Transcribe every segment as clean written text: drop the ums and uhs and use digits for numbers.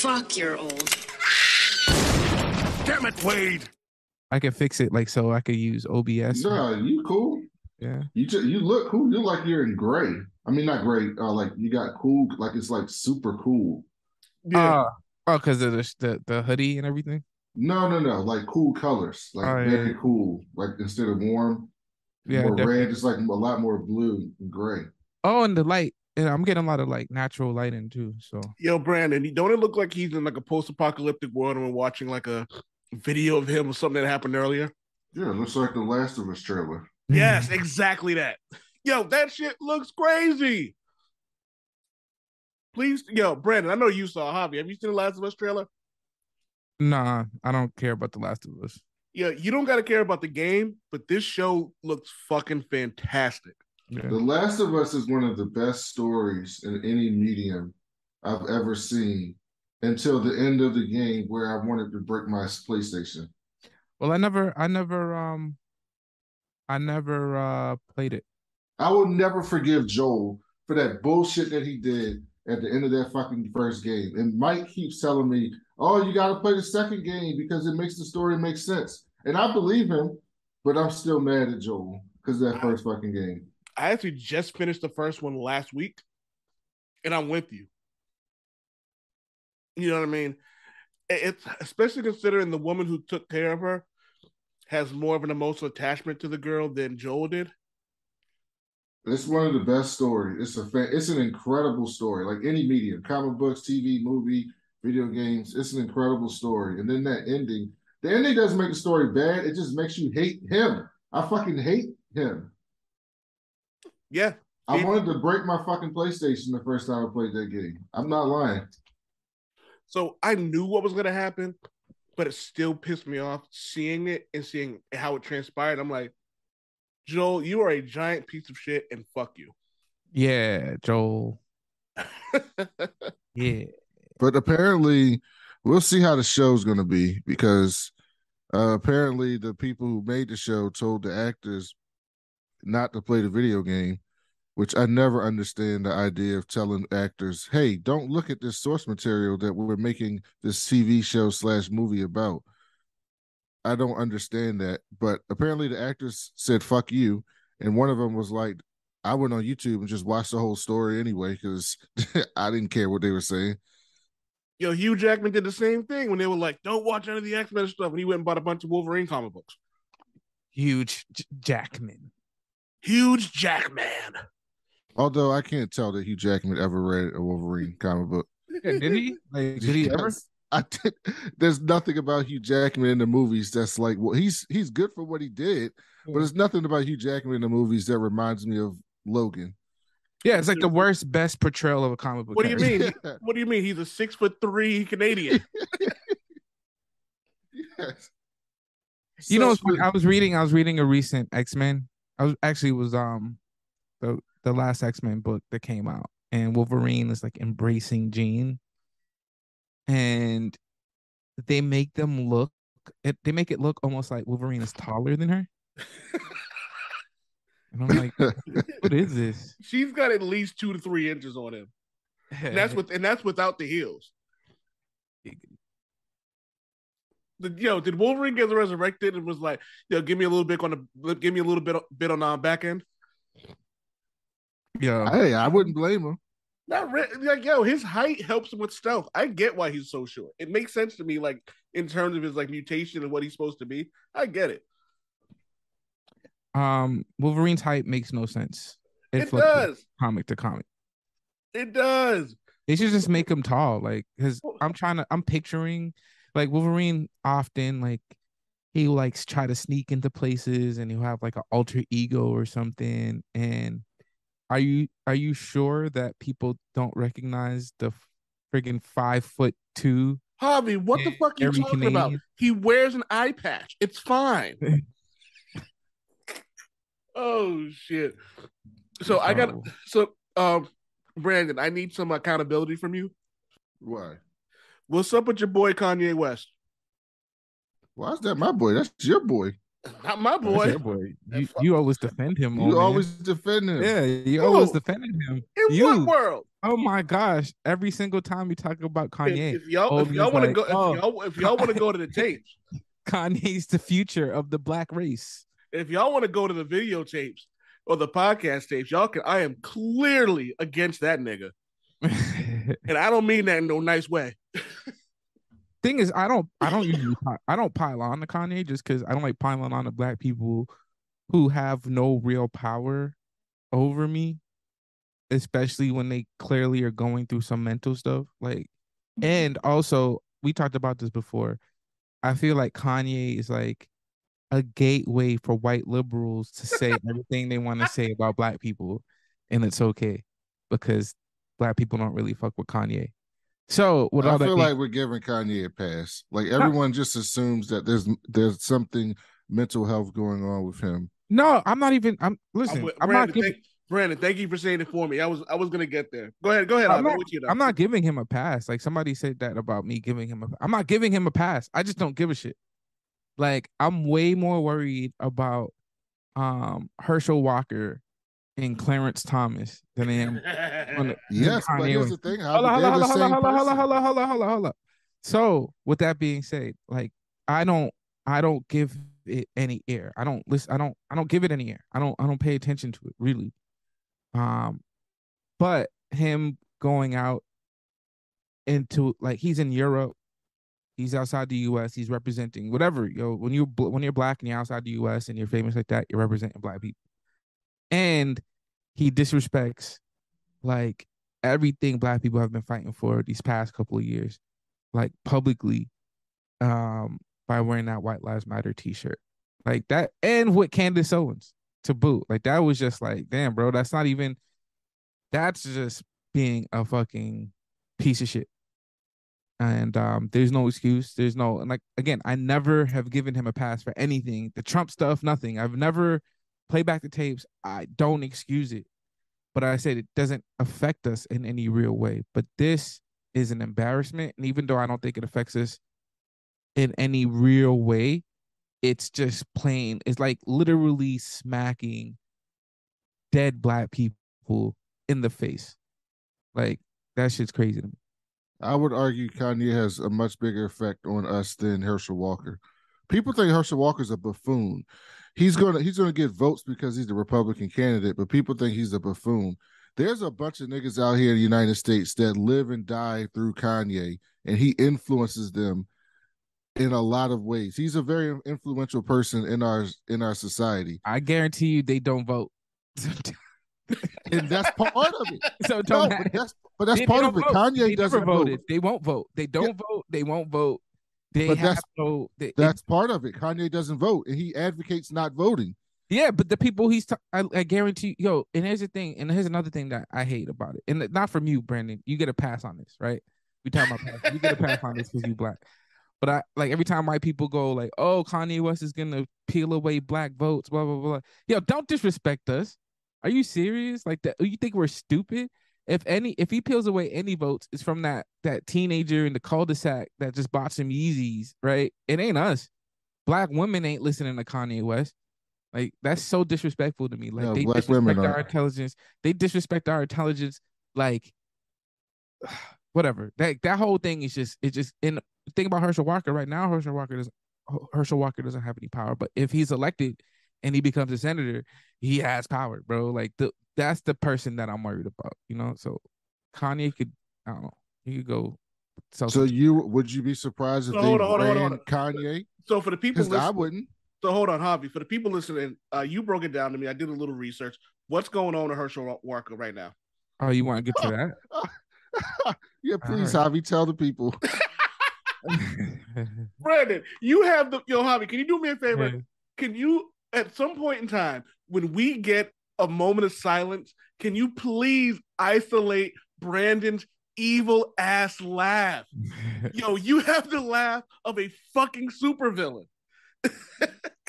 Fuck, you're old. Damn it, Wade. I can fix it like so I could use OBS. Nah, you cool. Yeah. You look cool. You look like you're in gray. I mean, not gray. Like you got cool. Like it's like super cool. Yeah. Because of the hoodie and everything. No. Like cool colors. Like very cool. Like instead of warm, more red. It's like a lot more blue and gray. Oh, and the light. And I'm getting a lot of like natural lighting too. So yo, Brandon, don't it look like he's in like a post-apocalyptic world and we're watching like a video of him or something that happened earlier? Yeah, it looks like the Last of Us trailer. Yes, exactly that. Yo, that shit looks crazy. Please, yo, Brandon, I know you saw Javi. Have you seen the Last of Us trailer? Nah, I don't care about the Last of Us. Yeah, you don't got to care about the game, but this show looks fucking fantastic. Yeah. The Last of Us is one of the best stories in any medium I've ever seen until the end of the game where I wanted to break my PlayStation. Well, I never played it. I will never forgive Joel for that bullshit that he did at the end of that fucking first game. And Mike keeps telling me, oh, you got to play the second game because it makes the story make sense. And I believe him, but I'm still mad at Joel because of that first fucking game. I actually just finished the first one last week, and I'm with you. You know what I mean? It's especially considering the woman who took care of her has more of an emotional attachment to the girl than Joel did. It's one of the best stories. It's an incredible story. Like any medium, comic books, TV, movie, video games. It's an incredible story. And then that ending, the ending doesn't make the story bad. It just makes you hate him. I fucking hate him. Yeah. I wanted to break my fucking PlayStation the first time I played that game. I'm not lying. So I knew what was going to happen, but it still pissed me off seeing it and seeing how it transpired. I'm like, Joel, you are a giant piece of shit and fuck you. Yeah, Joel. Yeah. But apparently, we'll see how the show's going to be because apparently the people who made the show told the actors not to play the video game, which I never understand the idea of telling actors, hey, don't look at this source material that we're making this TV show / movie about. I don't understand that. But apparently the actors said, fuck you. And one of them was like, I went on YouTube and just watched the whole story anyway because I didn't care what they were saying. Yo, Hugh Jackman did the same thing when they were like, don't watch any of the X-Men stuff. And he went and bought a bunch of Wolverine comic books. Huge Jackman. Huge Jackman. Although I can't tell that Hugh Jackman ever read a Wolverine comic book. Yeah, did he? Like, did he ever? There's nothing about Hugh Jackman in the movies that's like, well, he's good for what he did, but there's nothing about Hugh Jackman in the movies that reminds me of Logan. Yeah, it's like the worst, best portrayal of a comic book. What do you mean? What do you mean? He's a 6'3" Canadian. Yes. You know, I was reading a recent X-Men. The last X-Men book that came out, and Wolverine is like embracing Jean, and they make it look almost like Wolverine is taller than her. And I'm like, what is this? She's got at least 2 to 3 inches on him. And that's without the heels. Did Wolverine get resurrected and was like, give me a little bit on the back end? Yeah. Hey, I wouldn't blame him. His height helps him with stealth. I get why he's so short. It makes sense to me, like in terms of his like mutation and what he's supposed to be. I get it. Wolverine's height makes no sense. It does. Comic to comic. It does. They should just make him tall, like, because I'm picturing like Wolverine often like he will like try to sneak into places and he'll have like an alter ego or something. And are you sure that people don't recognize the friggin' 5'2"? Javi, what the fuck are you talking Canadian about? He wears an eye patch. It's fine. Oh shit. So Brandon, I need some accountability from you. Why? What's up with your boy Kanye West? Why is that my boy? That's your boy. Not my That's boy. your boy. You always defend him, You old always man. defend him. Yeah, you always Who? defended him. In what You. world? Oh my gosh! Every single time we talk about Kanye, If y'all old man's want to like, go "Oh, if y'all want to go to the tapes, Kanye's the future of the black race." if y'all want to go to the videotapes or the podcast tapes, y'all can. I am clearly against that nigga, and I don't mean that in no nice way. Thing is, I don't pile on to Kanye just because I don't like piling on to black people who have no real power over me, especially when they clearly are going through some mental stuff. Like, and also we talked about this before. I feel like Kanye is like a gateway for white liberals to say everything they want to say about black people, and it's okay because black people don't really fuck with Kanye. So with I all that feel being, like we're giving Kanye a pass. Like no, everyone just assumes that there's something mental health going on with him. no, I'm not even. I'm Listen. with I'm not giving. Brandon, thank you for saying it for me. I was gonna get there. Go ahead, I'm Javi. not. I'm with you now. I'm not giving him a pass. Like somebody said that about me giving him a. I'm not giving him a pass. I just don't give a shit. Like I'm way more worried about Herschel Walker and Clarence Thomas than I am on Yes, but Kanye here's West. the thing, Hold Javi. on, They're hold the on, hold on, same hold on, hold on, person. hold on, hold on, hold on, hold on. So with that being said, like I don't give it any air. I don't listen. I don't give it any air. I don't pay attention to it really. Um, but him going out into like he's in Europe, he's outside the U.S., he's representing whatever. Yo, when you're black and you're outside the U.S. and you're famous like that, you're representing black people, and he disrespects like everything black people have been fighting for these past couple of years, like publicly, by wearing that White Lives Matter T-shirt, like that, and with Candace Owens to boot. Like that was just like, damn, bro, that's not even. That's just being a fucking piece of shit. And there's no excuse. There's no, and like again, I never have given him a pass for anything. The Trump stuff, nothing. I've never played back the tapes. I don't excuse it, but I said it doesn't affect us in any real way. But this is an embarrassment, and even though I don't think it affects us in any real way, it's just plain. It's like literally smacking dead black people in the face. Like that shit's crazy to me. I would argue Kanye has a much bigger effect on us than Herschel Walker. People think Herschel Walker's a buffoon. He's gonna get votes because he's the Republican candidate, but people think he's a buffoon. There's a bunch of niggas out here in the United States that live and die through Kanye, and he influences them in a lot of ways. He's a very influential person in our society, I guarantee you they don't vote. and that's part of it. So it don't No, matter. but that's They part don't of it. vote. Kanye They doesn't never voted. vote. They won't vote. They Yeah, don't vote. They won't vote. They but have no. that's part of it. Kanye doesn't vote, and he advocates not voting. Yeah, but the people I guarantee, yo. And here's the thing. And here's another thing that I hate about it. And not from you, Brandon. You get a pass on this, right? We talking about pass. You get a pass on this because you black. But I like every time white people go like, "Oh, Kanye West is gonna peel away black votes," blah blah blah. Yo, don't disrespect us. Are you serious? Like that? You think we're stupid? If he peels away any votes, it's from that teenager in the cul-de-sac that just bought some Yeezys, right? It ain't us. Black women ain't listening to Kanye West. Like that's so disrespectful to me. Like No, they black women disrespect our aren't. intelligence. They disrespect our intelligence. Like whatever. That whole thing is just it's just in think about Herschel Walker right now. Herschel Walker doesn't have any power, but if he's elected and he becomes a senator, he has power, bro. Like that's the person that I'm worried about, you know. So Kanye could I don't know, he could go sell So some. would you be surprised if So they hold ran on. Kanye? So for the people Because I listening, wouldn't. so hold on, Javi. For the people listening, you broke it down to me. I did a little research. What's going on to Herschel Walker right now? Oh, you want to get to Yeah, that? All please, right. Javi, tell the people. Brandon, you have the Javi. Can you do me a favor? Yeah. Can you, at some point in time, when we get a moment of silence, can you please isolate Brandon's evil ass laugh? Yo, you have the laugh of a fucking supervillain.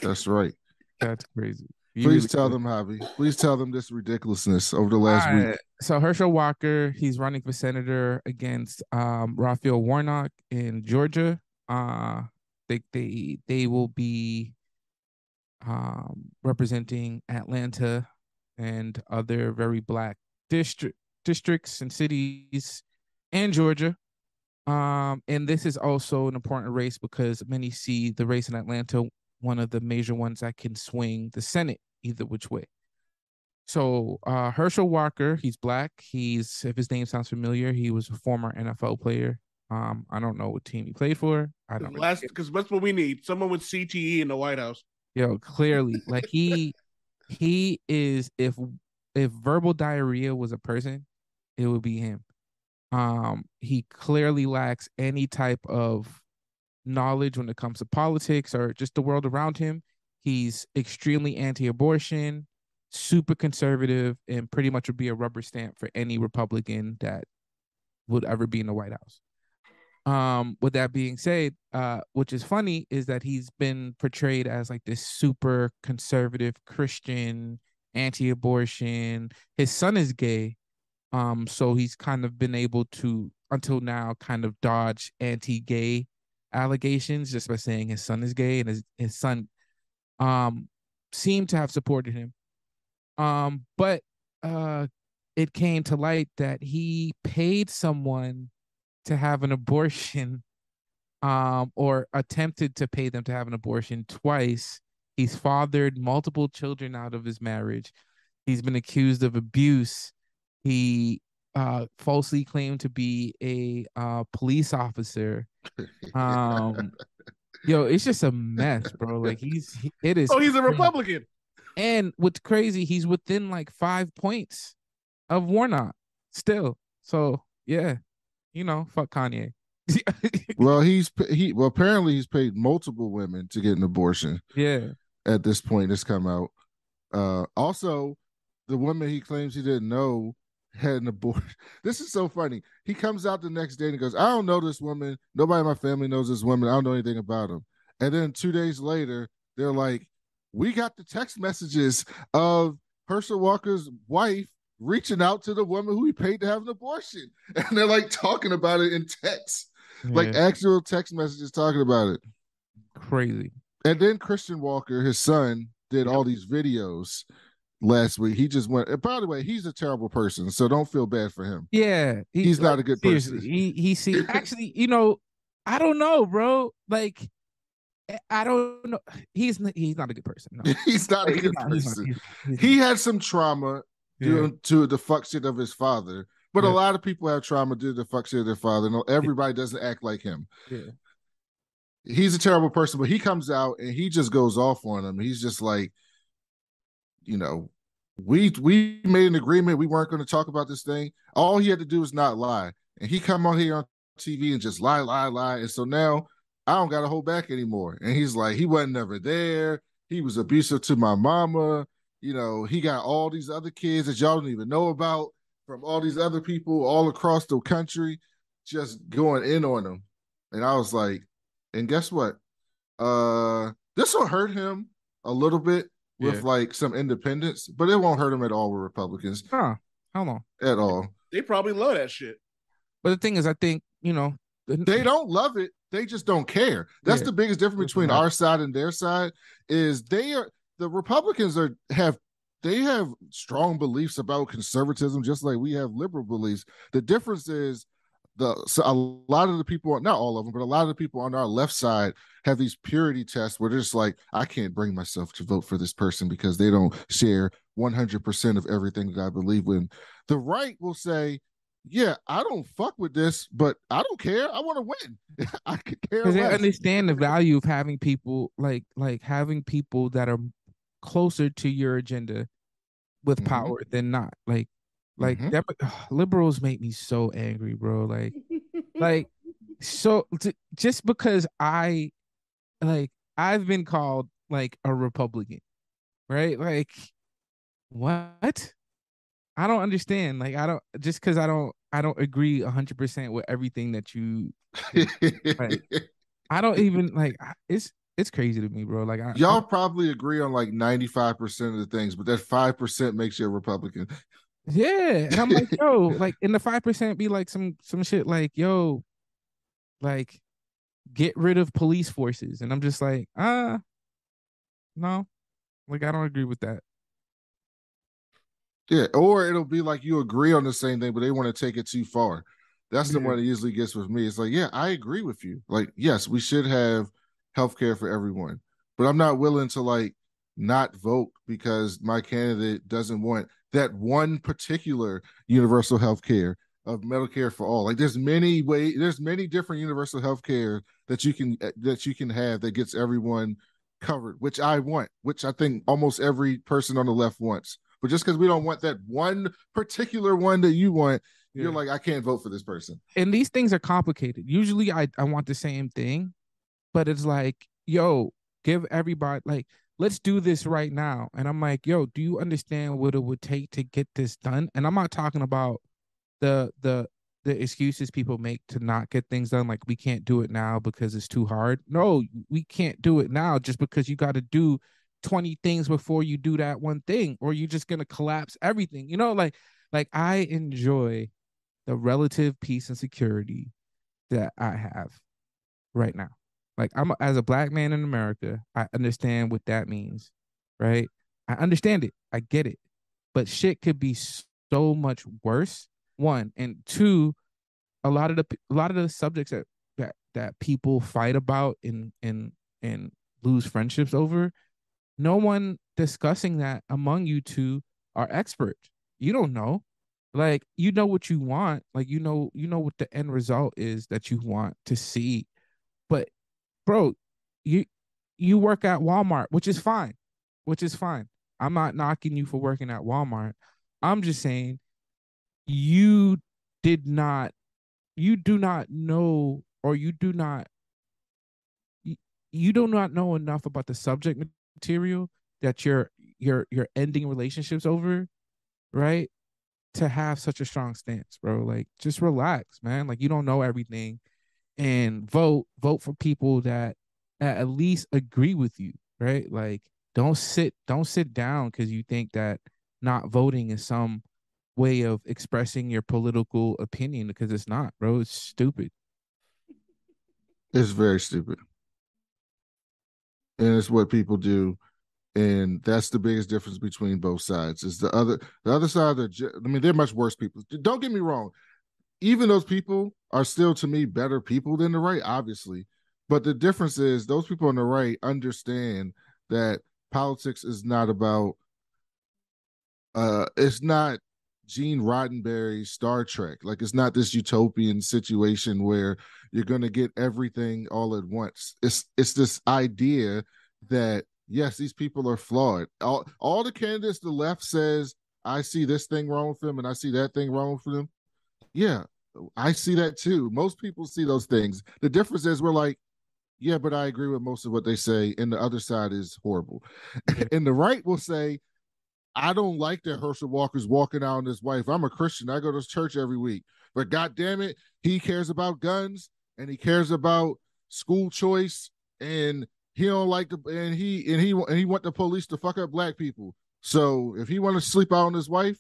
That's right. That's crazy. You Please really tell could. them, Javi. Please tell them this ridiculousness over the All last week. right. So Herschel Walker, he's running for senator against Raphael Warnock in Georgia. They will be representing Atlanta and other very black districts and cities and Georgia. And this is also an important race because many see the race in Atlanta one of the major ones that can swing the Senate either which way. So Herschel Walker, he's black. If his name sounds familiar, he was a former NFL player. I don't know what team he played for. I don't really because that's what we need. Someone with CTE in the White House. Yo, clearly, like he is if verbal diarrhea was a person, it would be him. He clearly lacks any type of knowledge when it comes to politics or just the world around him. He's extremely anti-abortion, super conservative, and pretty much would be a rubber stamp for any Republican that would ever be in the White House. With that being said, which is funny is that he's been portrayed as like this super conservative Christian, anti-abortion. His son is gay. So he's kind of been able to, until now, kind of dodge anti-gay allegations just by saying his son is gay, and his son seemed to have supported him. But it came to light that he paid someone to have an abortion, or attempted to pay them to have an abortion twice. He's fathered multiple children out of his marriage. He's been accused of abuse. He falsely claimed to be a police officer. Yo, it's just a mess, bro. Like it is. Oh, he's a Republican. And what's crazy, he's within like 5 points of Warnock still. So yeah. Fuck Kanye. Well, apparently he's paid multiple women to get an abortion. Yeah. At this point, it's come out. Also, the woman he claims he didn't know had an abortion. This is so funny. He comes out the next day and goes, "I don't know this woman. Nobody in my family knows this woman. I don't know anything about him." And then 2 days later, they're like, "We got the text messages of Herschel Walker's wife reaching out to the woman who he paid to have an abortion," and they're like talking about it in text, like actual text messages talking about it. Crazy. And then Christian Walker, his son, did all these videos last week. He just went. And by the way, he's a terrible person, so don't feel bad for him. Yeah, he's not a good person. He actually, I don't know, bro. Like, I don't know. He's not a good person. No. He's not a good person. He had some trauma due to the fuck shit of his father. But a lot of people have trauma due to the fuck shit of their father. No, everybody doesn't act like him. Yeah. He's a terrible person, but he comes out and he just goes off on him. He's just like, we made an agreement. We weren't going to talk about this thing. All he had to do was not lie. And he come on here on TV and just lie. And so now I don't got to hold back anymore. And he's like, he wasn't never there. He was abusive to my mama. He got all these other kids that y'all don't even know about from all these other people all across the country just going in on him. And I was like, and guess what? This will hurt him a little bit with like some independents, but it won't hurt him at all with Republicans. Huh. How long? At all. They probably love that shit. But the thing is, I think, they don't love it. They just don't care. That's the biggest difference between our side and their side is the Republicans have strong beliefs about conservatism, just like we have liberal beliefs. The difference is a lot of the people, not all of them, but a lot of the people on our left side have these purity tests where they're just like, I can't bring myself to vote for this person because they don't share 100% of everything that I believe in. The right will say, yeah, I don't fuck with this, but I don't care. I want to win. I could care less. Because they understand the value of having people like having people that are closer to your agenda with power than not. Liberals make me so angry, bro. Just because I've been called like a Republican, right? Like, what? I don't understand. Like, just because I don't agree 100% with everything that you. I don't even it's crazy to me, bro. Like, y'all probably agree on like 95% of the things, but that 5% makes you a Republican. Yeah, and I'm like, yo, like, in the 5% be like some shit like, yo, like, get rid of police forces, and I'm just like, no, Like, I don't agree with that. Yeah, or it'll be like you agree on the same thing, but they want to take it too far. That's the Yeah. one that usually gets with me. It's like, yeah, I agree with you. Like, yes, we should have healthcare for everyone, but I'm not willing to like not vote because my candidate doesn't want that one particular universal healthcare of Medicare for all. Like, there's many different universal healthcare that you can have that gets everyone covered, which I want, which I think almost every person on the left wants. But just because we don't want that one particular one that you want, you're like, I can't vote for this person. And these things are complicated. Usually I want the same thing, but it's like, yo, give everybody, like, let's do this right now. And I'm like, yo, do you understand what it would take to get this done? And I'm not talking about the the the excuses people make to not get things done, like we can't do it now because it's too hard. No, we can't do it now just because you got to do 20 things before you do that one thing, or you're just gonna collapse everything. Like I enjoy the relative peace and security that I have right now. Like as a black man in America, I understand what that means, right? I understand it. I get it. But shit could be so much worse. One and two, a lot of the subjects that people fight about and lose friendships over, no one discussing that among you two are expert. You don't know. Like, you know what you want. Like, you know what the end result is that you want to see. But bro, you you work at Walmart, which is fine. Which is fine. I'm not knocking you for working at Walmart. I'm just saying you did not you do not know, or you, you do not know enough about the subject material that you're ending relationships over, right? To have such a strong stance, bro. Like, just relax, man. Like, you don't know everything, and vote for people that at least agree with you, right? Like, don't sit down because you think that not voting is some way of expressing your political opinion, because it's not, bro. It's stupid. It's very stupid. And it's what people do. And that's the biggest difference between both sides. Is the other side, I mean, they're much worse people. Don't get me wrong. Even those people are still, to me, better people than the right, obviously. But the difference is those people on the right understand that politics is not about it's not Gene Roddenberry's Star Trek. Like, it's not this utopian situation where you're gonna get everything all at once. It's this idea that yes, these people are flawed. All the candidates the left says, I see this thing wrong with them and I see that thing wrong with them. Yeah, I see that too. Most people see those things. The difference is we're like, yeah, but I agree with most of what they say, and the other side is horrible. And the right will say, I don't like that Herschel Walker's walking out on his wife. I'm a Christian. I go to church every week. But God damn it, he cares about guns and he cares about school choice, and he don't like the and he want the police to fuck up black people. So if he want to sleep out on his wife,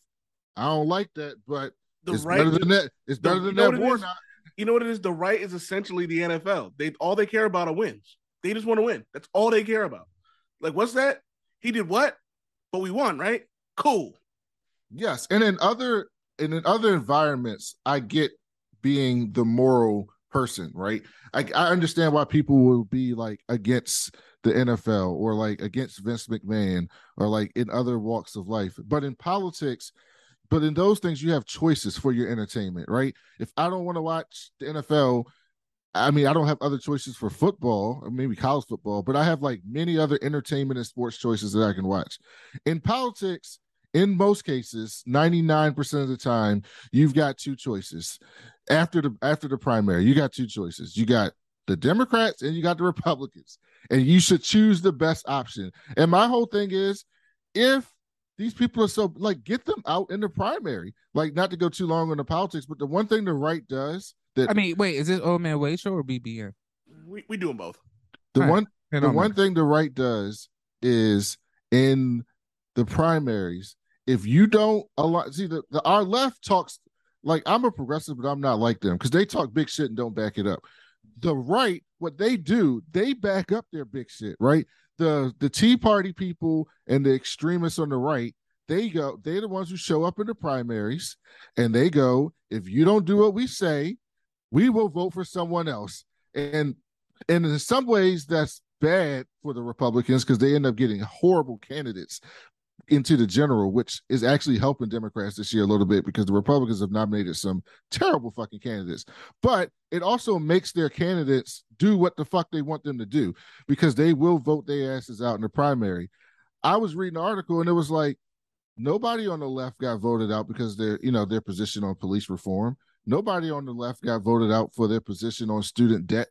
I don't like that, but The it's right, better than that. It's better you than know that what it war is? not. You know what it is? The right is essentially the NFL. They all they care about are wins. They just want to win. That's all they care about. Like, what's that? He did what? But we won, right? Cool. Yes, and in other environments, I get being the moral person, right? I understand why people will be like against the NFL or like against Vince McMahon or like in other walks of life. But in those things, you have choices for your entertainment, right? If I don't want to watch the NFL, I mean, I don't have other choices for football, or maybe college football, but I have like many other entertainment and sports choices that I can watch. In politics, in most cases, 99% of the time, you've got two choices. After the primary, you got two choices. You got the Democrats and you got the Republicans. And you should choose the best option. And my whole thing is, if these people are so like, get them out in the primary. Like, not to go too long on the politics, but the one thing the right does that I mean, wait, is this Old Man Wade show or BBN? We do them both. the All right, one it the don't one matter. thing the right does is in the primaries, if you don't allow, see, our left talks like, I'm a progressive, but I'm not like them because they talk big shit and don't back it up. The right, what they do, they back up their big shit, right? the Tea Party people and the extremists on the right, they're the ones who show up in the primaries, and they go, if you don't do what we say, we will vote for someone else. And in some ways, that's bad for the Republicans because they end up getting horrible candidates into the general, which is actually helping Democrats this year a little bit because the Republicans have nominated some terrible fucking candidates. But it also makes their candidates do what the fuck they want them to do because they will vote their asses out in the primary. I was reading an article and it was like, nobody on the left got voted out because their position on police reform. Nobody on the left got voted out for their position on student debt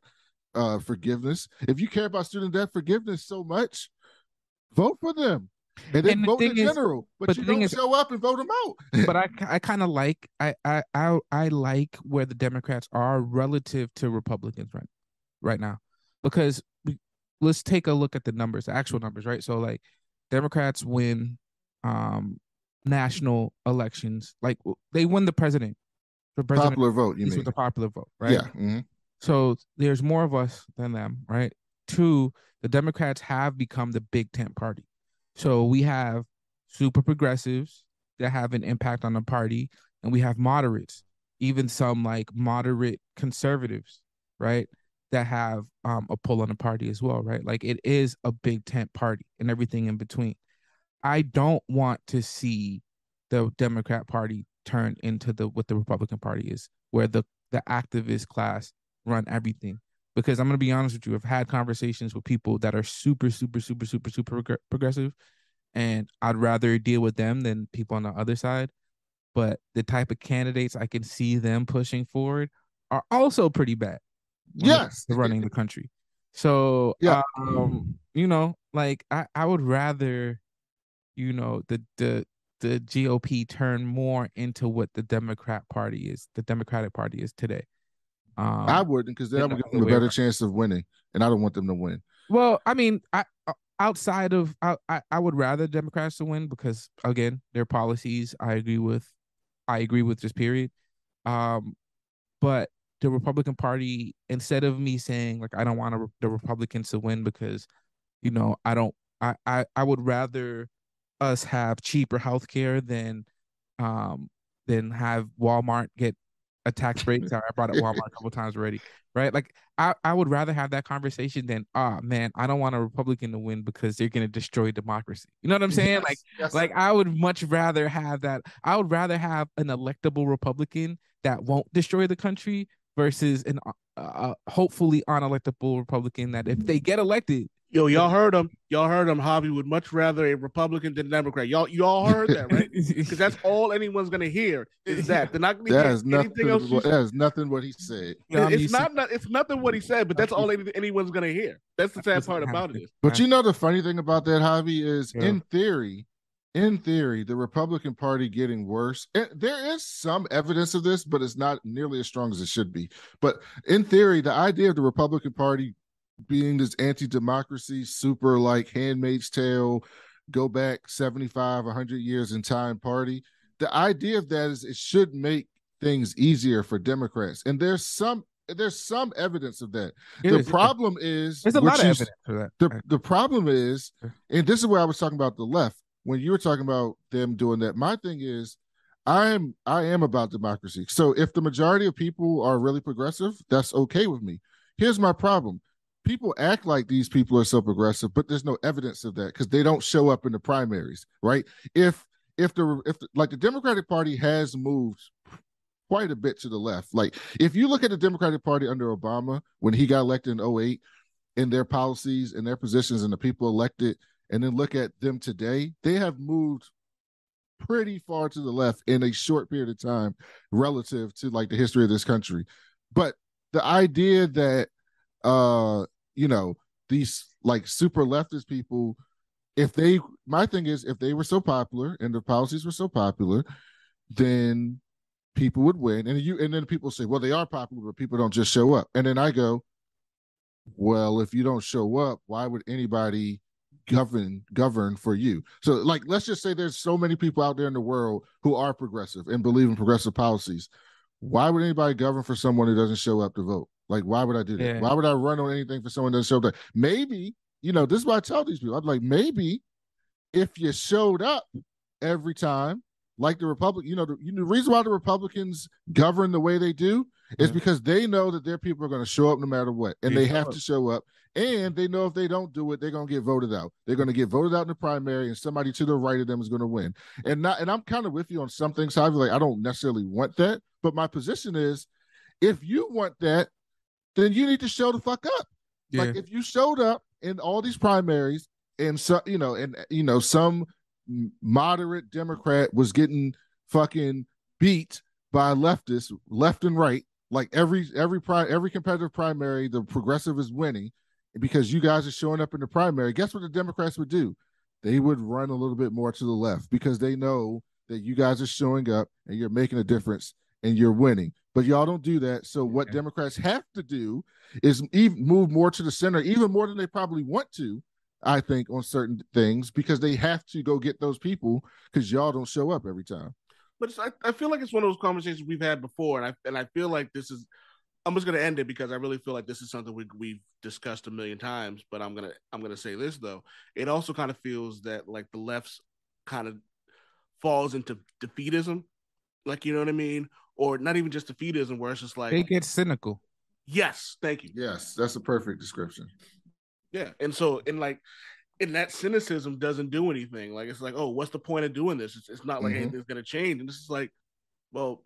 forgiveness. If you care about student debt forgiveness so much, vote for them. And then vote in general, but you don't show up and vote them out. But I kind of like I like where the Democrats are relative to Republicans right now, because let's take a look at the numbers, the actual numbers, right? So like Democrats win national elections, like they win the president. Popular vote, you mean? With the popular vote, right? Yeah. Mm-hmm. So there's more of us than them, right? Two, the Democrats have become the big tent party. So we have super progressives that have an impact on the party, and we have moderates, even some like moderate conservatives, right, that have a pull on the party as well, right? Like it is a big tent party and everything in between. I don't want to see the Democrat Party turn into what the Republican Party is, where the activist class run everything. Because I'm going to be honest with you, I've had conversations with people that are super, super, super, super, super progressive, and I'd rather deal with them than people on the other side. But the type of candidates I can see them pushing forward are also pretty bad. Yes, running the country. So, yeah. Like I would rather, the GOP turn more into what the Democratic Party is today. I wouldn't, because then I would give them a better chance of winning, and I don't want them to win. Well, I mean, I would rather Democrats to win because again, their policies I agree with just period. But the Republican Party, instead of me saying like I don't want the Republicans to win because I would rather us have cheaper healthcare than have Walmart get a tax break. Sorry, I brought up Walmart a couple times already, right? Like I would rather have that conversation than man, I don't want a Republican to win because they're gonna destroy democracy. You know what I'm saying? Yes. Like I would much rather have that. I would rather have an electable Republican that won't destroy the country versus an hopefully unelectable Republican that if they get elected. Yo, y'all heard him. Javi would much rather a Republican than a Democrat. Y'all heard that, right? Because that's all anyone's gonna hear is that. They're not gonna hear anything else. That is nothing what he said. It's nothing what he said, but that's all anyone's gonna hear. That's the sad part about it. But the funny thing about that, Javi, is in theory, the Republican Party getting worse. There is some evidence of this, but it's not nearly as strong as it should be. But in theory, the idea of the Republican Party being this anti-democracy, super like Handmaid's Tale, go back 75, 100 years in time party, the idea of that is it should make things easier for Democrats. And there's some evidence of that. The problem is there's a lot of evidence for that. The problem is, and this is where I was talking about the left, when you were talking about them doing that, my thing is I am about democracy. So if the majority of people are really progressive, that's okay with me. Here's my problem. People act like these people are so progressive, but there's no evidence of that because they don't show up in the primaries, right? If the Democratic Party has moved quite a bit to the left, like if you look at the Democratic Party under Obama when he got elected in 2008 and their policies and their positions and the people elected, and then look at them today, they have moved pretty far to the left in a short period of time relative to like the history of this country. But the idea that these like super leftist people, my thing is, if they were so popular and the policies were so popular, then people would win. And then people say, well, they are popular, but people don't just show up. And then I go, well, if you don't show up, why would anybody govern for you? So like, let's just say there's so many people out there in the world who are progressive and believe in progressive policies. Why would anybody govern for someone who doesn't show up to vote? Like, why would I do that? Yeah. Why would I run on anything for someone that doesn't show up? Maybe this is what I tell these people. I'm like, maybe if you showed up every time, like the Republican, the reason why the Republicans govern the way they do is because they know that their people are going to show up no matter what, and they have to show up. And they know if they don't do it, they're going to get voted out. They're going to get voted out in the primary, and somebody to the right of them is going to win. And I'm kind of with you on some things. How I don't necessarily want that, but my position is, if you want that, then you need to show the fuck up. Yeah. Like if you showed up in all these primaries, and so some moderate Democrat was getting fucking beat by leftists left and right, like every competitive primary, the progressive is winning. Because you guys are showing up in the primary, guess what the Democrats would do? They would run a little bit more to the left because they know that you guys are showing up and you're making a difference and you're winning. But y'all don't do that. So what Democrats have to do is move more to the center, even more than they probably want to, I think, on certain things, because they have to go get those people because y'all don't show up every time. But I feel like it's one of those conversations we've had before, and I feel like this is. I'm just gonna end it because I really feel like this is something we've discussed a million times. But I'm gonna say this though. It also kind of feels that like the left's kind of falls into defeatism, like, you know what I mean, or not even just defeatism, where it's just like they get cynical. Yes, thank you. Yes, that's a perfect description. Yeah, and that cynicism doesn't do anything. Like it's like, oh, what's the point of doing this? It's not like anything's gonna change, and this is like, well.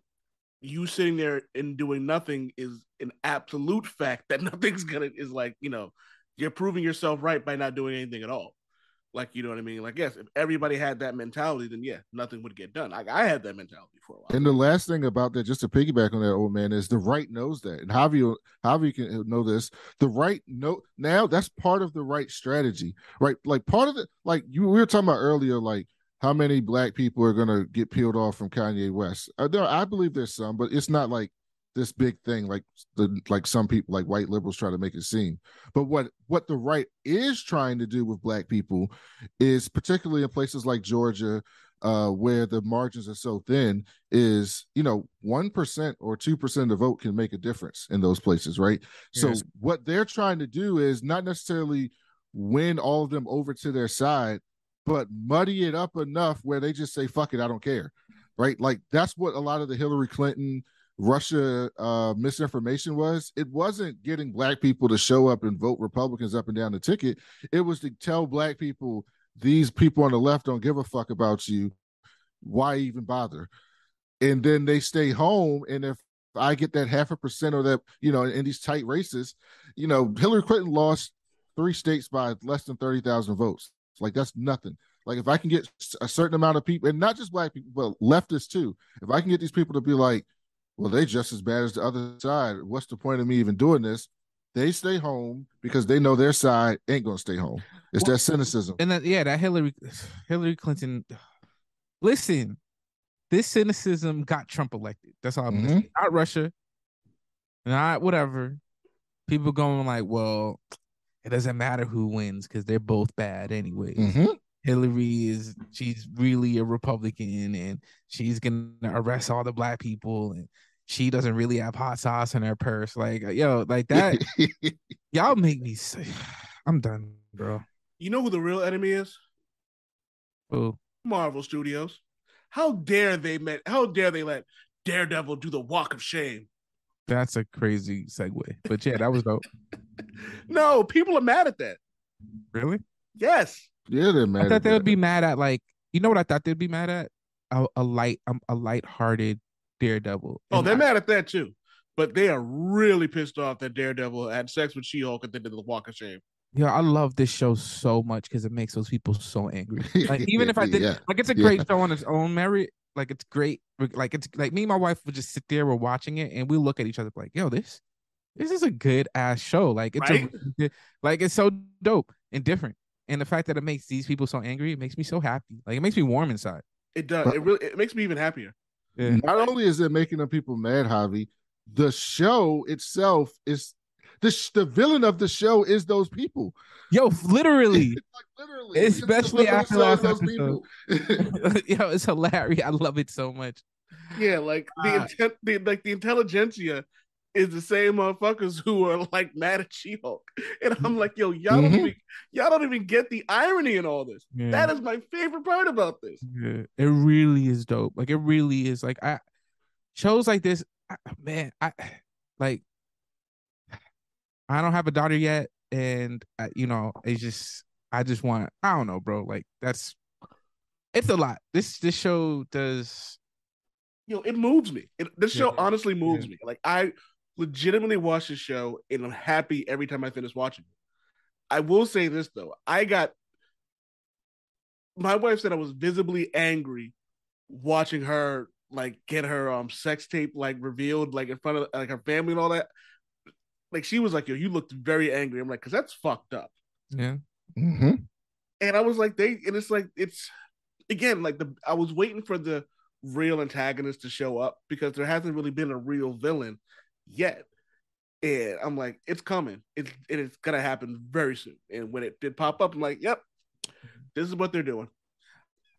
You sitting there and doing nothing is an absolute fact that nothing's is like, you're proving yourself right by not doing anything at all. Like, you know what I mean? Like, yes, if everybody had that mentality, then yeah, nothing would get done. I had that mentality for a while. And the last thing about that, just to piggyback on that, old man, is the right knows that. And Javi can know this. The right now that's part of the right strategy, right? Like part of it, like we were talking about earlier, like how many black people are going to get peeled off from Kanye West? I believe there's some, but it's not like this big thing like some people, like white liberals, try to make it seem. But what the right is trying to do with black people is, particularly in places like Georgia, where the margins are so thin, is 1% or 2% of the vote can make a difference in those places, right? Yes. So what they're trying to do is not necessarily win all of them over to their side, but muddy it up enough where they just say, fuck it, I don't care, right? Like that's what a lot of the Hillary Clinton, Russia misinformation was. It wasn't getting black people to show up and vote Republicans up and down the ticket. It was to tell black people, these people on the left don't give a fuck about you. Why even bother? And then they stay home. And if I get that 0.5% or that, in these tight races, Hillary Clinton lost 3 states by less than 30,000 votes. Like that's nothing. Like if I can get a certain amount of people, and not just black people, but leftists too, if I can get these people to be like, well, they just as bad as the other side, what's the point of me even doing this? They stay home because they know their side ain't gonna stay home. It's that cynicism. And that Hillary Clinton. Listen, this cynicism got Trump elected. That's all I'm gonna say. Not Russia, not whatever. People going like, well, it doesn't matter who wins because they're both bad anyways. She's really a Republican and she's gonna arrest all the black people and she doesn't really have hot sauce in her purse. Like, yo, like that. Y'all make me say, I'm done, bro. You know who the real enemy is? Who? Marvel Studios. How dare they let Daredevil do the walk of shame? That's a crazy segue. But yeah, that was dope. No, people are mad at that. Really? Yes. Yeah, they're mad. I thought they would be mad at, like, you know what I thought they'd be mad at? A light-hearted Daredevil. Oh, they're mad at that too. But they are really pissed off that Daredevil had sex with She-Hulk and then did the walk of shame. Yeah, I love this show so much because it makes those people so angry. Like, even if I did, like, it's a great show on its own merit. Like, it's great. Like, it's like me and my wife would just sit there, we're watching it, and we look at each other like, yo, this is a good ass show. Like, it's right? It's so dope and different. And the fact that it makes these people so angry, it makes me so happy. Like, it makes me warm inside. It does. It makes me even happier. Yeah. Not only is it making the people mad, Javi, the show itself is the villain of the show is those people. Yo, literally. Literally. Especially after last episode. Yo, it's hilarious. I love it so much. Yeah, like the intelligentsia is the same motherfuckers who are like mad at She-Hulk. And I'm like, yo, Mhm. y'all don't even get the irony in all this. Yeah. That is my favorite part about this. Yeah. It really is dope. Like it really is. Like I shows like this, man. Like I don't have a daughter yet, and I just want. I don't know, bro. Like it's a lot. This show does. It moves me. This Yeah. show honestly moves Yeah. me. Like I legitimately watch this show and I'm happy every time I finish watching it. I will say this though. My wife said I was visibly angry watching her like get her sex tape like revealed like in front of like her family and all that. Like she was like, yo, you looked very angry. I'm like, cause that's fucked up. Yeah. Mm-hmm. And I was like, it's again, like I was waiting for the real antagonist to show up because there hasn't really been a real villain yet. And I'm like, it's coming. It's gonna happen very soon. And when it did pop up, I'm like, yep, this is what they're doing.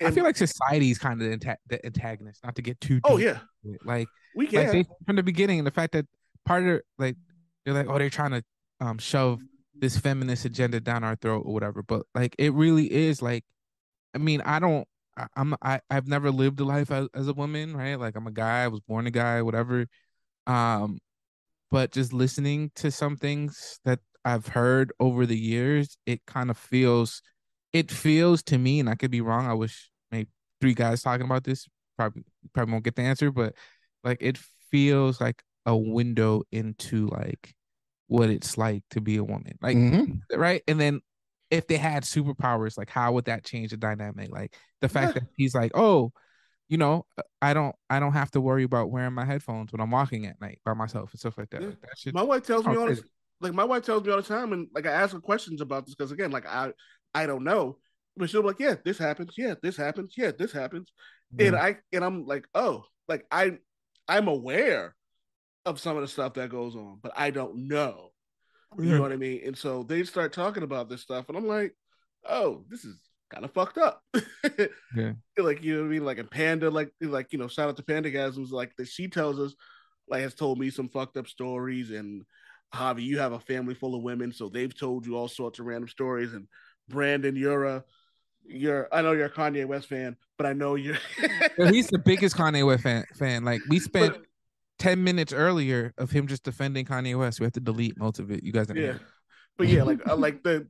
I feel like society is kind of the antagonist. Not to get too Oh deep. yeah, Like we can. Like they from the beginning, the fact that part of like they're like, oh, they're trying to shove this feminist agenda down our throat or whatever. But like it really is like, I mean, I've never lived a life as a woman, right? Like I'm a guy, I was born a guy, whatever. Um, but just listening to some things that I've heard over the years, it feels to me, and I could be wrong. I wish maybe three guys talking about this probably won't get the answer, but like it feels like a window into like what it's like to be a woman, like right. And then if they had superpowers, like how would that change the dynamic? Like the fact that he's like, oh, I don't have to worry about wearing my headphones when I'm walking at night by myself and stuff like that. Yeah. Like that shit. My wife tells me all crazy. this. Like my wife tells me all the time, and like I ask her questions about this because again, like I don't know, but she'll be like, yeah, this happens, yeah, this happens, yeah, this happens, Yeah. and I'm like, oh, like I'm aware of some of the stuff that goes on, but I don't know. You know what I mean? And so they start talking about this stuff, and I'm like, oh, this is kind of fucked up. Yeah. Like, you know what I mean? Like a Panda, shout out to Panda guys who's like that she tells us, like, has told me some fucked up stories. And Javi, you have a family full of women, so they've told you all sorts of random stories. And Brandon, I know you're a Kanye West fan, but I know you're He's the biggest Kanye West fan. Like we spent but 10 minutes earlier of him just defending Kanye West. We have to delete most of it. You guys didn't yeah. hear it. But yeah, like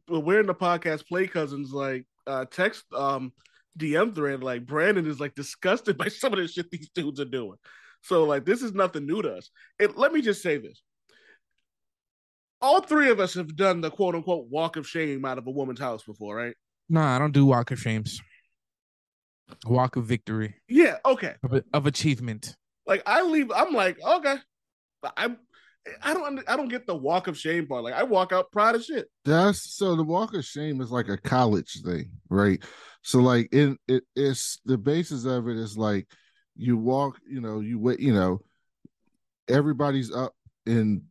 we're in the podcast Play Cousins like text DM thread, like Brandon is like disgusted by some of the shit these dudes are doing. So like this is nothing new to us. And let me just say this. All three of us have done the quote unquote walk of shame out of a woman's house before, right? No, I don't do walk of shames. Walk of victory. Yeah, okay. Of achievement. Like I'm like, okay. I don't get the walk of shame part. Like I walk out proud of shit. So the walk of shame is like a college thing, right? So like it's the basis of it is like you walk, you wait, everybody's up in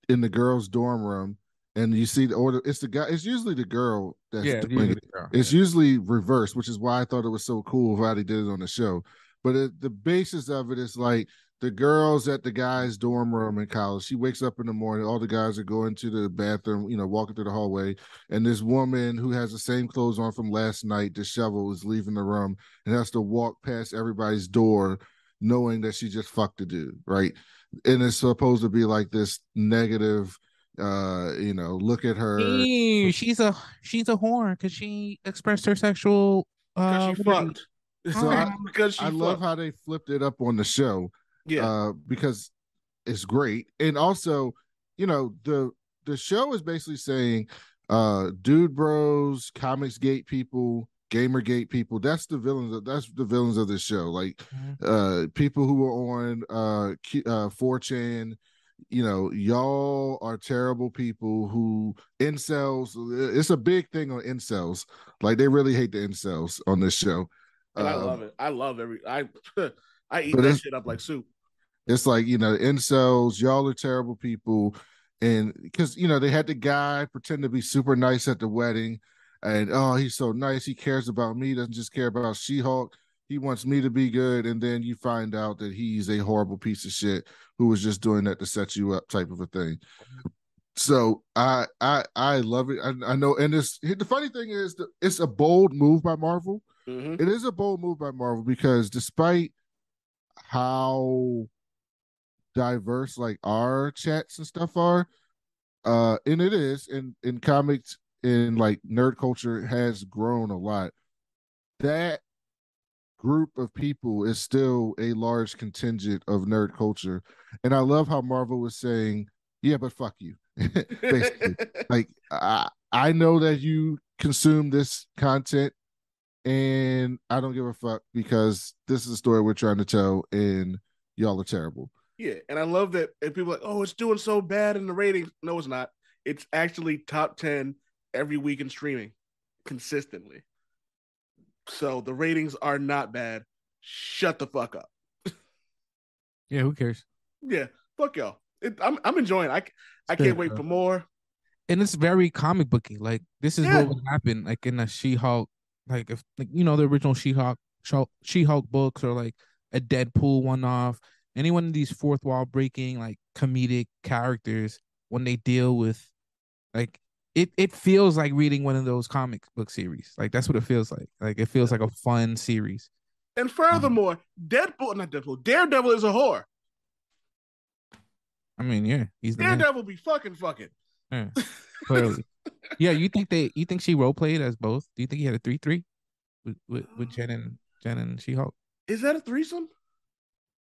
the girls' dorm room, and you see it's the guy. It's usually the girl that's doing it. It's usually reversed, which is why I thought it was so cool how they did it on the show. But the basis of it is like the girls at the guy's dorm room in college. She wakes up in the morning. All the guys are going to the bathroom, walking through the hallway. And this woman who has the same clothes on from last night, disheveled, is leaving the room and has to walk past everybody's door knowing that she just fucked a dude, right? And it's supposed to be like this negative, look at her. She's a whore because she expressed her sexual because she fucked. So I love how they flipped it up on the show. Yeah. Because it's great. And also, the show is basically saying dude bros, comics gate people, gamer gate people, that's the villains of this show. Like people who are on 4chan, y'all are terrible people who incels. It's a big thing on incels. Like they really hate the incels on this show. And I love it. I love I eat that shit up like soup. It's like, incels, y'all are terrible people. And because, they had the guy pretend to be super nice at the wedding. And, oh, he's so nice. He cares about me. Doesn't just care about She-Hulk. he wants me to be good, and then you find out that he's a horrible piece of shit who was just doing that to set you up, type of a thing. So I love it. I know, and the funny thing is that it's a bold move by Marvel. Mm-hmm. It is a bold move by Marvel because despite how diverse like our chats and stuff are, and it is in comics, in like nerd culture has grown a lot. That group of people is still a large contingent of nerd culture, and I love how Marvel was saying, "Yeah, but fuck you," basically. Like I know that you consume this content, and I don't give a fuck because this is a story we're trying to tell, and y'all are terrible. Yeah, and I love that. And people are like, oh, it's doing so bad in the ratings. No, it's not. It's actually top 10 every week in streaming consistently. So the ratings are not bad. Shut the fuck up. Yeah, who cares? Yeah, fuck y'all. I'm enjoying. I Fair, can't wait for more. And it's very comic booky. Like this is Yeah. what would happen, like in a She-Hulk, like if like the original She-Hulk books, or like a Deadpool one-off. Any one of these fourth wall breaking like comedic characters, when they deal with like it feels like reading one of those comic book series. Like that's what it feels like. Like it feels like a fun series. And furthermore, Daredevil is a whore. I mean, yeah, he's the man. Daredevil be fucking. Yeah, clearly. Yeah, you think she role played as both? Do you think he had a 3-3 with Jen and She-Hulk? Is that a threesome?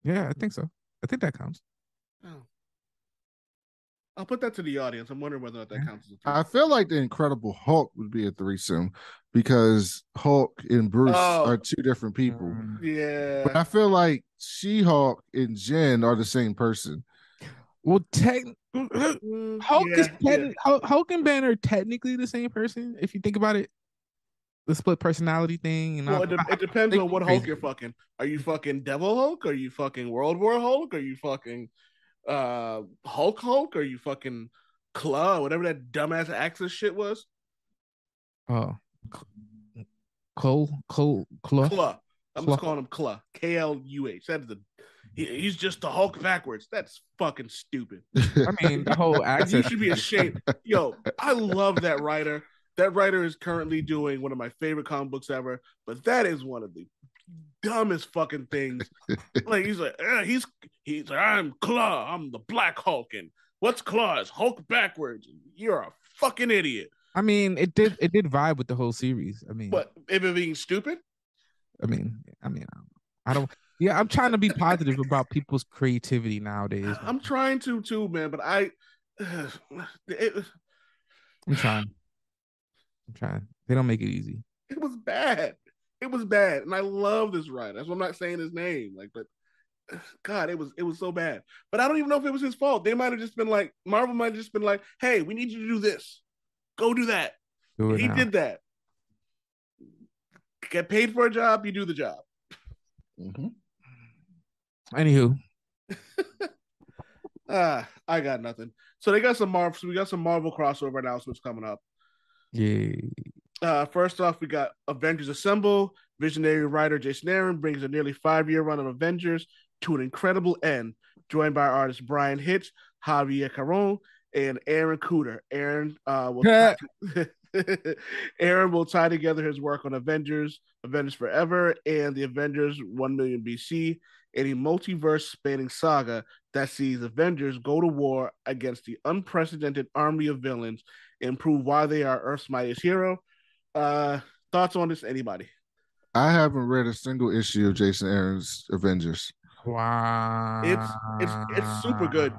Yeah, I think so. I think that counts. Oh. I'll put that to the audience. I'm wondering whether or not that counts as a threesome. I feel like the Incredible Hulk would be a threesome because Hulk and Bruce are two different people. Yeah. But I feel like She-Hulk and Jen are the same person. Well, Hulk and Ben are technically the same person if you think about it. The split personality thing. Well, it depends on what Hulk you're fucking. Are you fucking Devil Hulk? Are you fucking World War Hulk? Are you fucking Hulk? Are you fucking Claw? Whatever that dumbass Axis shit was. Oh, Claw. I'm just calling him Claw. KLUH. That is he's just the Hulk backwards. That's fucking stupid. I mean, the whole access. You should be ashamed. Yo, I love that writer. That writer is currently doing one of my favorite comic books ever, but that is one of the dumbest fucking things. Like he's like, he's like, I'm Claw, I'm the Black Hulk, and what's Claw? It's Hulk backwards. You're a fucking idiot. I mean, it did vibe with the whole series. I mean, but if it being stupid. I don't. Yeah, I'm trying to be positive about people's creativity nowadays. I'm trying to too, man, but I'm trying. They don't make it easy. It was bad. And I love this writer. That's why I'm not saying his name. Like, but God, it was so bad. But I don't even know if it was his fault. They might have just been like, Marvel might have just been like, hey, we need you to do this. Go do that. He did that. Get paid for a job, you do the job. Mm-hmm. Anywho. I got nothing. So they got some Marvel. So we got some Marvel crossover announcements coming up. Yay. First off, we got Avengers Assemble. Visionary writer Jason Aaron brings a nearly 5-year run of Avengers to an incredible end, joined by artists Brian Hitch, Javier Caron, and Aaron Cooter. Aaron will tie together his work on Avengers Forever, and the Avengers 1 million BC, in a multiverse spanning saga that sees Avengers go to war against the unprecedented army of villains and prove why they are Earth's mightiest hero. Thoughts on this, anybody? I haven't read a single issue of Jason Aaron's Avengers. Wow. It's super good.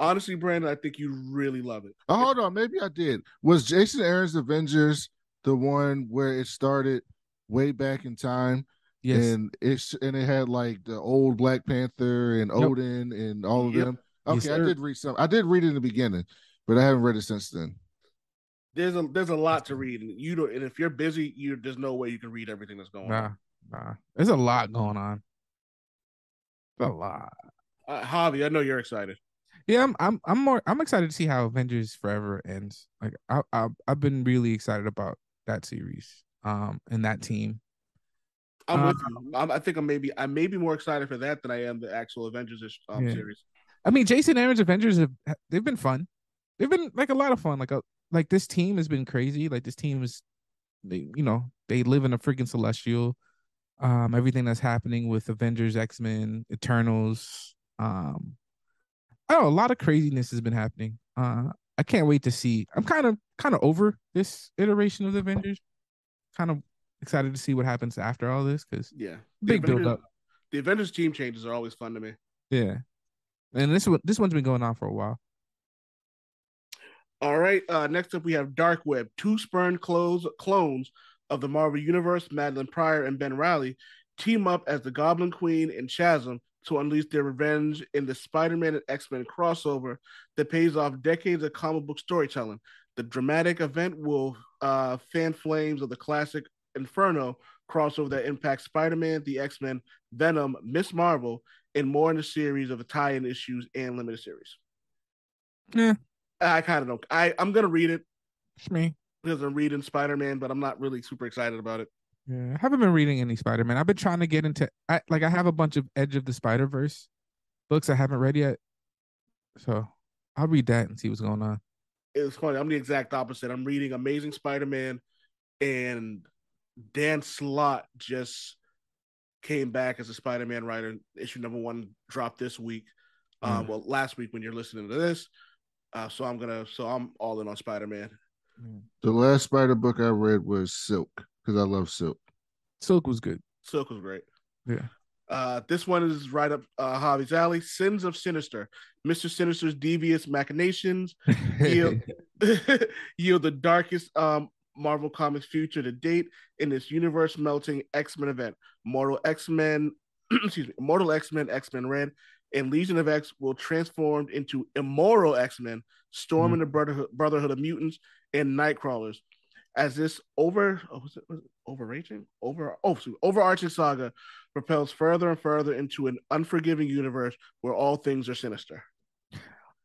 Honestly, Brandon, I think you really love it. Oh, hold on, maybe I did. Was Jason Aaron's Avengers the one where it started way back in time? Yes. And it had like the old Black Panther and Odin and all of them. Okay, yes, I did read some. I did read it in the beginning, but I haven't read it since then. There's a lot to read, and and if you're busy, there's no way you can read everything that's going on. Nah. There's a lot going on. A lot. Javi, I know you're excited. Yeah, I'm excited to see how Avengers Forever ends. Like I've been really excited about that series, and that team. I'm with you. I think I may be more excited for that than I am the actual Avengers Yeah. series. I mean, Jason Aaron's Avengers they've been fun. They've been like a lot of fun. Like this team has been crazy. Like this team is they live in a freaking celestial. Everything that's happening with Avengers, X-Men, Eternals. I don't know, a lot of craziness has been happening. I can't wait to see. I'm kind of over this iteration of the Avengers. Kind of excited to see what happens after all this because Yeah, big build up. The Avengers team changes are always fun to me. Yeah, and this one's been going on for a while. All right. Next up, we have Dark Web. Two spurned clones of the Marvel Universe, Madeline Pryor and Ben Reilly, team up as the Goblin Queen and Chasm to unleash their revenge in the Spider-Man and X-Men crossover that pays off decades of comic book storytelling. The dramatic event will fan flames of the classic Inferno crossover that impacts Spider-Man, the X-Men, Venom, Miss Marvel, and more in the series of the tie-in issues and limited series. Yeah. I kind of don't. I'm gonna read it. It's me. Because I'm reading Spider-Man, but I'm not really super excited about it. Yeah, I haven't been reading any Spider-Man. I've been trying to get into. I have a bunch of Edge of the Spider-Verse books I haven't read yet, so I'll read that and see what's going on. It's funny. I'm the exact opposite. I'm reading Amazing Spider-Man, and Dan Slott just came back as a Spider-Man writer. Issue number 1 dropped this week. Well, last week when you're listening to this. So I'm all in on Spider-Man. The last Spider book I read was Silk because I love Silk. Silk was good. Silk was great. Yeah. This one is right up Javi's alley. Sins of Sinister. Mr. Sinister's devious machinations yield the darkest Marvel Comics future to date in this universe-melting X-Men event. Mortal X-Men, X-Men Red, and Legion of X will transform into immoral X-Men, storming the Brotherhood of Mutants and Nightcrawlers. As this overarching saga propels further and further into an unforgiving universe where all things are sinister.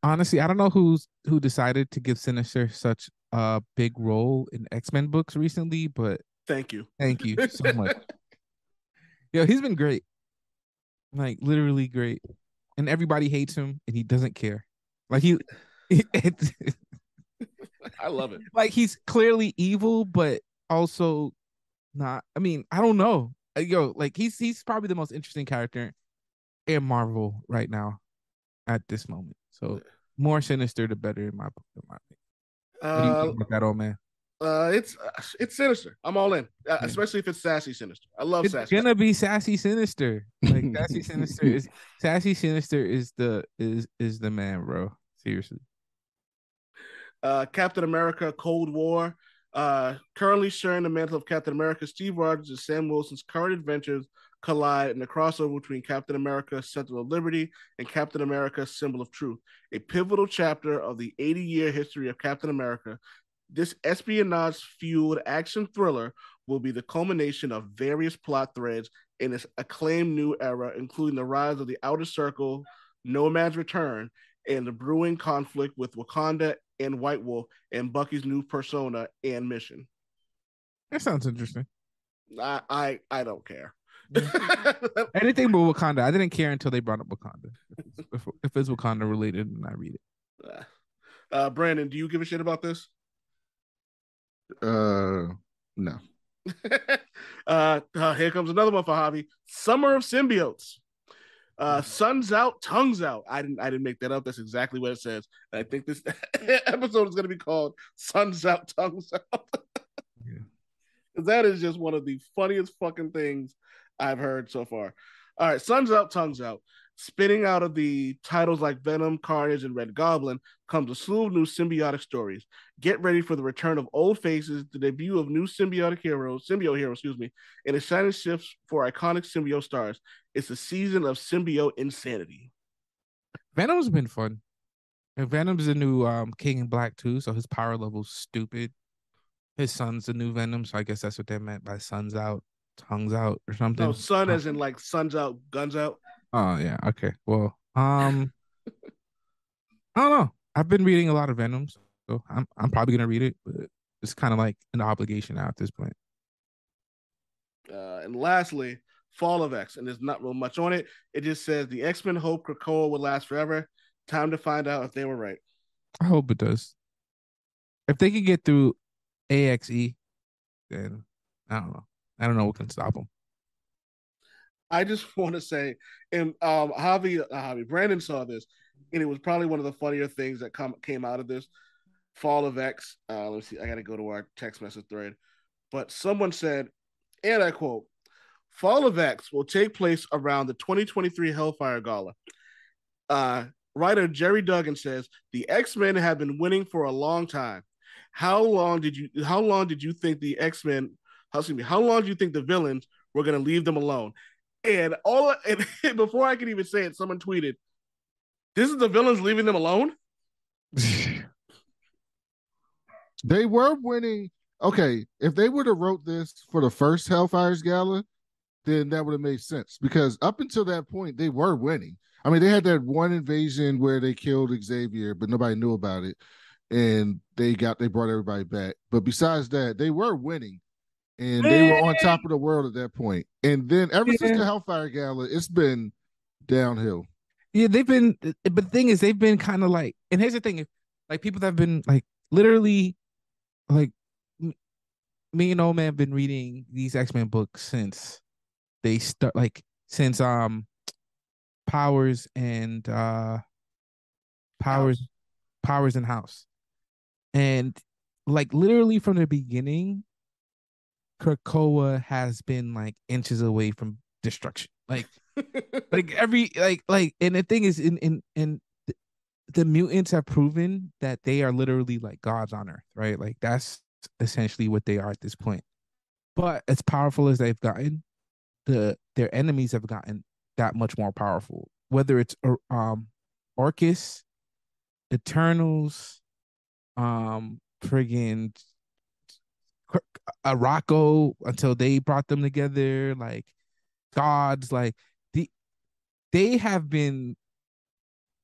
Honestly, I don't know who decided to give Sinister such a big role in X-Men books recently, but thank you so much. Yo, he's been great, like literally great, and everybody hates him, and he doesn't care. Like I love it. Like he's clearly evil, but also not. I mean, I don't know. Yo, like he's probably the most interesting character in Marvel right now at this moment. So more Sinister, the better in my opinion. What do you think about that, old man? It's Sinister. I'm all in, especially if it's sassy Sinister. I love it's sassy. It's gonna be sassy Sinister. Like sassy Sinister is the man, bro. Seriously. Captain America: Cold War. Currently sharing the mantle of Captain America, Steve Rogers and Sam Wilson's current adventures collide in the crossover between Captain America: Sentinel of Liberty and Captain America: Symbol of Truth, a pivotal chapter of the 80-year history of Captain America. This espionage-fueled action thriller will be the culmination of various plot threads in this acclaimed new era, including the rise of the Outer Circle, Nomad's return, and the brewing conflict with Wakanda and White Wolf, and Bucky's new persona and mission. That sounds interesting. I don't care. Anything but Wakanda. I didn't care until they brought up Wakanda. If it's Wakanda related, then I read it. Brandon, do you give a shit about this? No. Here comes another one for Javi. Summer of Symbiotes. Sun's out, tongues out. I didn't make that up. That's exactly what it says. And I think this episode is going to be called "Sun's Out, Tongues Out." That is just one of the funniest fucking things I've heard so far. All right, Sun's out, tongues out. Spitting out of the titles like Venom, Carnage, and Red Goblin comes a slew of new symbiotic stories. Get ready for the return of old faces, the debut of new symbiote heroes, and a shining shift for iconic symbiote stars. It's a season of symbiote insanity. Venom's been fun. And Venom's the new King in Black too, so his power level's stupid. His son's the new Venom, so I guess that's what they meant by sun's out, tongues out, or something. No, sun as in like sun's out, guns out. Oh yeah, okay. Well, I don't know. I've been reading a lot of Venoms, so I'm probably gonna read it, but it's kind of like an obligation now at this point. And lastly, Fall of X, and there's not real much on it. It just says the X-Men hope Krakoa would last forever. Time to find out if they were right. I hope it does. If they can get through AXE, then I don't know. I don't know what can stop them. I just want to say, and Brandon saw this, and it was probably one of the funnier things that came out of this Fall of X. Let me see. I got to go to our text message thread, but someone said, and I quote, "Fall of X will take place around the 2023 Hellfire Gala." Writer Jerry Duggan says the X-Men have been winning for a long time. How long did you think the X-Men? How long do you think the villains were going to leave them alone? And before I could even say it, someone tweeted, "This is the villains leaving them alone." They were winning. Okay, if they would have wrote this for the first Hellfire's Gala, then that would have made sense because up until that point, they were winning. I mean, they had that one invasion where they killed Xavier, but nobody knew about it, and they brought everybody back. But besides that, they were winning, and they were on top of the world at that point. And then ever since the Hellfire Gala, it's been downhill. Yeah, they've been, but the thing is, they've been kind of like, and here's the thing, like people that have been like literally, like me and old man have been reading these X-Men books since they start, like since Powers and Powers and House, and like literally from the beginning, Krakoa has been like inches away from destruction, like every and the thing is, in the mutants have proven that they are literally like gods on Earth, right? Like that's essentially what they are at this point. But as powerful as they've gotten, their enemies have gotten that much more powerful. Whether it's Orcus, Eternals, friggin' Araco, until they brought them together, like gods, like they have been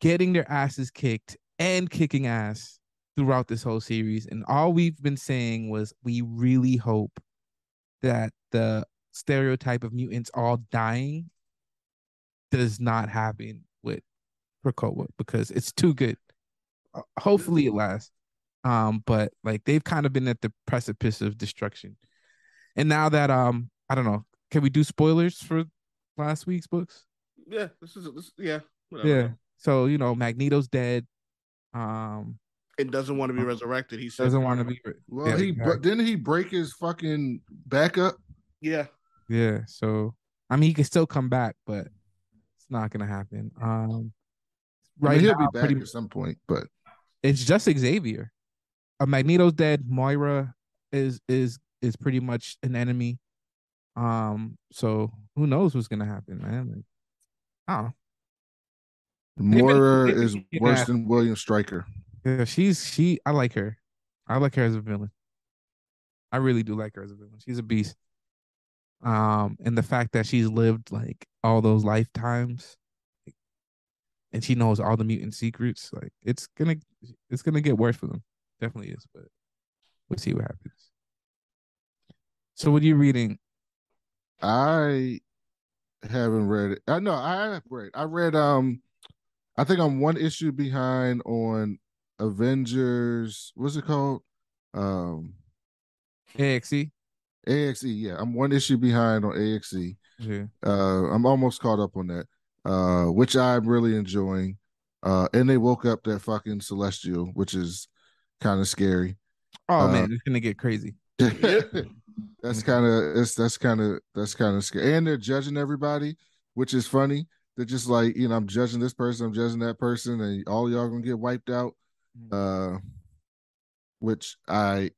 getting their asses kicked and kicking ass throughout this whole series. And all we've been saying was we really hope that the stereotype of mutants all dying does not happen with Krakoa because it's too good. Hopefully it lasts. But like they've kind of been at the precipice of destruction. And now that I don't know, can we do spoilers for last week's books? Yeah, yeah. Whatever. Yeah. So, Magneto's dead. It doesn't want to be resurrected. He said doesn't want to be. Well, didn't he break his fucking back up? Yeah. Yeah. So I mean, he can still come back, but it's not gonna happen. Right, he'll be back at some point, but it's just Xavier. Magneto's dead. Moira is pretty much an enemy. So who knows what's gonna happen, man? Like, I don't know. Moira is worse than William Stryker. Yeah, I like her. I like her as a villain. I really do like her as a villain. She's a beast. And the fact that she's lived like all those lifetimes, and she knows all the mutant secrets, like it's gonna get worse for them. Definitely is, but we'll see what happens. So what are you reading? I haven't read it. I know I have read. I read I think I'm one issue behind on Avengers. What's it called? AXE. AXE, yeah. I'm one issue behind on AXE. Yeah. I'm almost caught up on that. Which I'm really enjoying. And they woke up that fucking Celestial, which is kind of scary. Oh man, it's gonna get crazy. That's kind of scary. And they're judging everybody, which is funny. They're just like, I'm judging this person, I'm judging that person, and all y'all gonna get wiped out. Which I've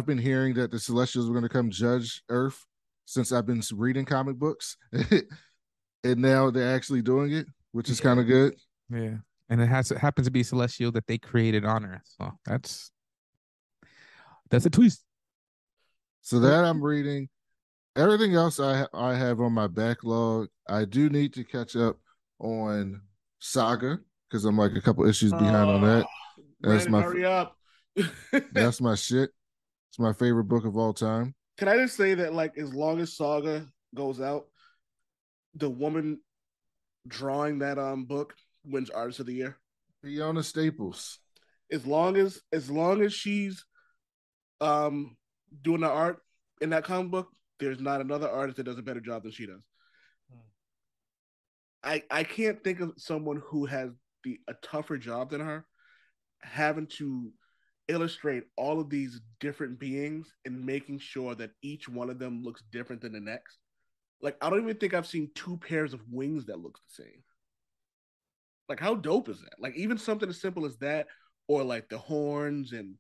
been hearing that the Celestials were gonna come judge Earth since I've been reading comic books. And now they're actually doing it, which is kind of good. Yeah. And it happens to be Celestial that they created on Earth. So that's a twist. So that I'm reading. Everything else I have on my backlog. I do need to catch up on Saga because I'm like a couple issues behind on that. Brandon, hurry up. That's my shit. It's my favorite book of all time. Can I just say that, like, as long as Saga goes out, the woman drawing that book wins Artist of the Year. Fiona Staples. As long as she's doing the art in that comic book, there's not another artist that does a better job than she does. I can't think of someone who has a tougher job than her, having to illustrate all of these different beings and making sure that each one of them looks different than the next. Like, I don't even think I've seen two pairs of wings that look the same. Like, how dope is that? Like, even something as simple as that, or like the horns and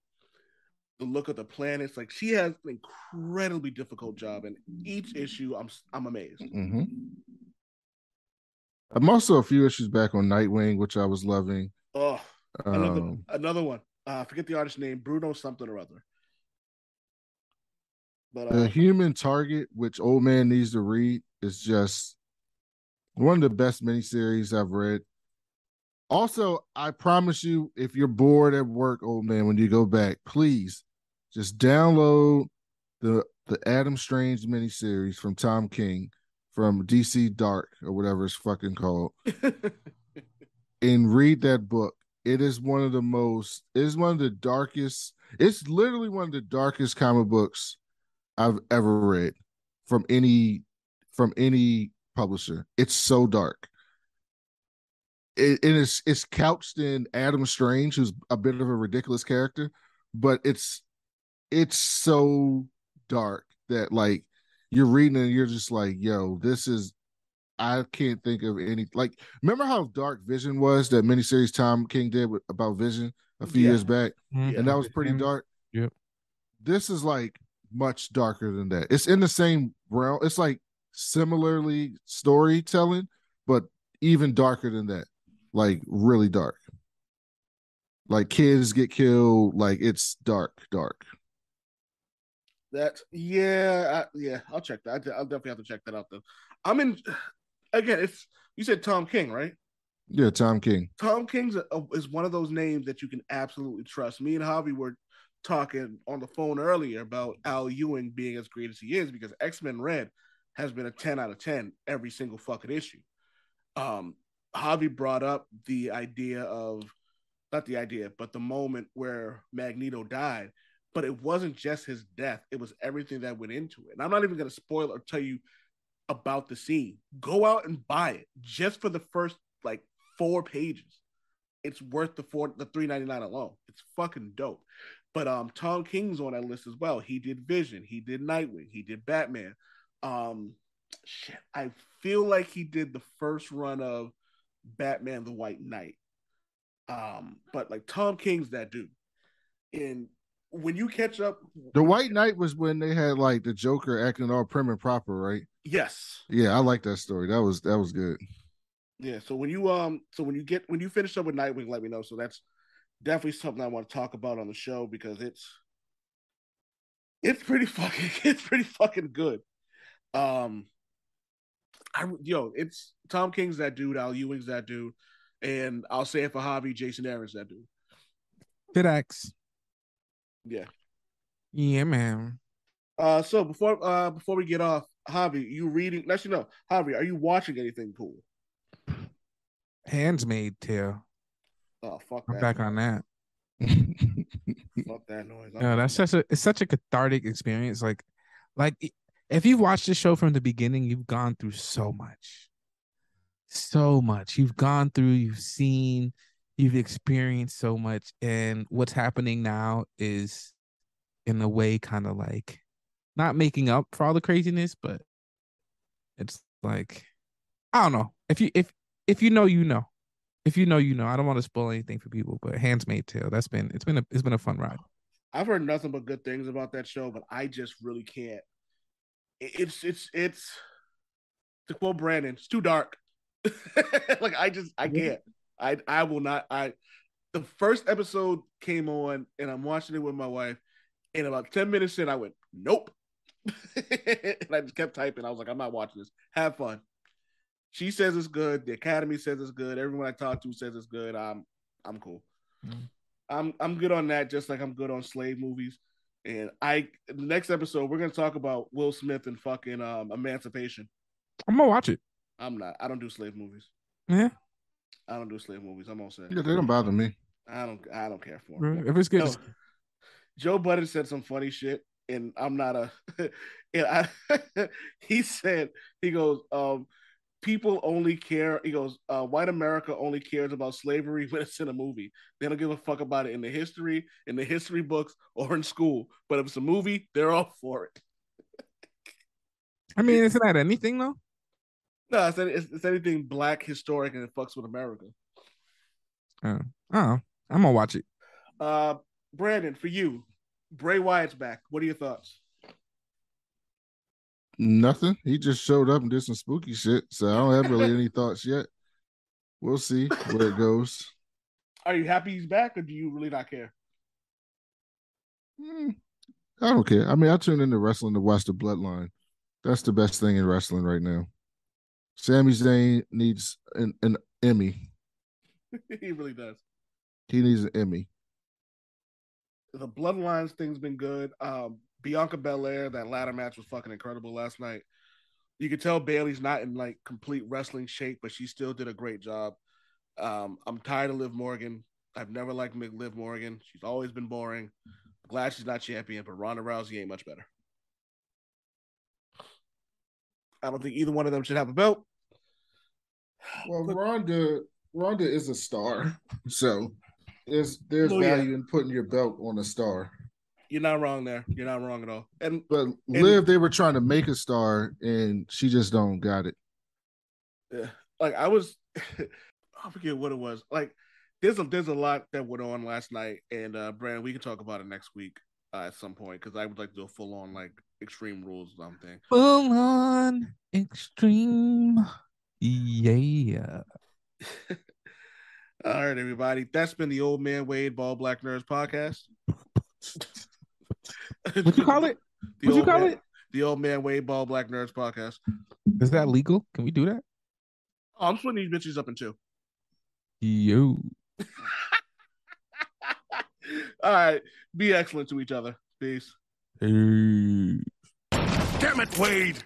the look of the planets. Like, she has an incredibly difficult job, and each issue, I'm amazed. Mm-hmm. I'm also a few issues back on Nightwing, which I was loving. Oh, another one. Forget the artist's name, Bruno something or other. But The Human Target, which Old Man needs to read, is just one of the best miniseries I've read. Also, I promise you, if you're bored at work, Old Man, when you go back, please just download the Adam Strange miniseries from Tom King from DC Dark or whatever it's fucking called, and read that book. It is one of the darkest. It's literally one of the darkest comic books I've ever read from any publisher. It's so dark. It's couched in Adam Strange, who's a bit of a ridiculous character, but it's so dark that, like, you're reading it and you're just like, yo, this is, I can't think of any, like, remember how dark Vision was, that miniseries Tom King did about Vision a few years back? Mm-hmm. And that was pretty dark. Yep. This is like much darker than that. It's in the same realm. It's like similarly storytelling, but even darker than that. Like, really dark. Like, kids get killed. Like, it's dark. That's I'll check that. I'll definitely have to check that out though. I'm in again. It's You said Tom King, right? Yeah, Tom King. Tom King is one of those names that you can absolutely trust. Me and Javi were talking on the phone earlier about Al Ewing being as great as he is, because X-Men Red has been a 10 out of 10 every single fucking issue. Javi brought up the idea of, not the idea, but the moment where Magneto died. But it wasn't just his death, it was everything that went into it. And I'm not even going to spoil or tell you about the scene. Go out and buy it just for the first like 4 pages. It's worth the $3.99 alone. It's fucking dope. But Tom King's on that list as well. He did Vision, he did Nightwing, he did Batman. I feel like he did the first run of Batman the White Knight. But like, Tom King's that dude. And when you catch up, the White Knight was when they had like the Joker acting all prim and proper, right? Yes. Yeah, I like that story. That was good. Yeah. So when you finish up with Nightwing, let me know. So that's definitely something I want to talk about on the show, because it's pretty fucking good. It's Tom King's that dude, Al Ewing's that dude, and I'll say it for Javi, Jason Aaron's that dude. FedEx. Yeah. Yeah, man. So before we get off, Javi, you reading? Actually, no, Javi, are you watching anything cool? Handmaid's Tale. Oh, fuck I'm that. back on that. Fuck that noise. No, that's such a cathartic experience. Like if you've watched the show from the beginning, you've gone through so much. You've gone through, you've seen, you've experienced so much, and what's happening now is, in a way, kind of like not making up for all the craziness, but it's like, I don't know. If you know, you know. If you know, you know. I don't want to spoil anything for people, but Handmaid's Tale, it's been a fun ride. I've heard nothing but good things about that show, but I just really can't. It's to quote Brandon, it's too dark. Like, I can't. I will not. The first episode came on and I'm watching it with my wife, and about 10 minutes in I went, nope. And I just kept typing. I was like, I'm not watching this. Have fun. She says it's good. The Academy says it's good. Everyone I talk to says it's good. I'm cool. I'm good on that, just like I'm good on slave movies. And the next episode, we're gonna talk about Will Smith and fucking Emancipation. I'm gonna watch it. I'm not. I don't do slave movies. Yeah. I don't do slave movies. I'm all set. Yeah, they don't bother me. I don't care for them. If it's good, No. Joe Budden said some funny shit, and I'm not a. And he goes, people only care. He goes, white America only cares about slavery when it's in a movie. They don't give a fuck about it in the history books, or in school. But if it's a movie, they're all for it. I mean, isn't that anything though? No, it's anything black, historic, and it fucks with America. I'm gonna watch it. Brandon, for you, Bray Wyatt's back. What are your thoughts? Nothing. He just showed up and did some spooky shit. So I don't have really any thoughts yet. We'll see where it goes. Are you happy he's back, or do you really not care? I don't care. I mean, I tune into wrestling to watch the Bloodline. That's the best thing in wrestling right now. Sami Zayn needs an Emmy. He really does. He needs an Emmy. The Bloodlines thing's been good. Bianca Belair, that ladder match was fucking incredible last night. You could tell Bayley's not in like complete wrestling shape, but she still did a great job. I'm tired of Liv Morgan. I've never liked Liv Morgan. She's always been boring. Glad she's not champion, but Ronda Rousey ain't much better. I don't think either one of them should have a belt. Well, Ronda is a star, so there's value in putting your belt on a star. You're not wrong there. You're not wrong at all. But Liv, they were trying to make a star, and she just don't got it. Yeah, like I forget what it was. Like there's a lot that went on last night, and Brandon, we can talk about it next week at some point because I would like to do a full on like Extreme Rules or something. Full on Extreme, yeah. All right, everybody. That's been the Old Man Wade Ball Black Nerds podcast. What you call it? The Old Man Wade Ball Black Nerds podcast. Is that legal? Can we do that? Oh, I'm splitting these bitches up in two. Yo. All right. Be excellent to each other. Peace. Hey. Damn it, Wade!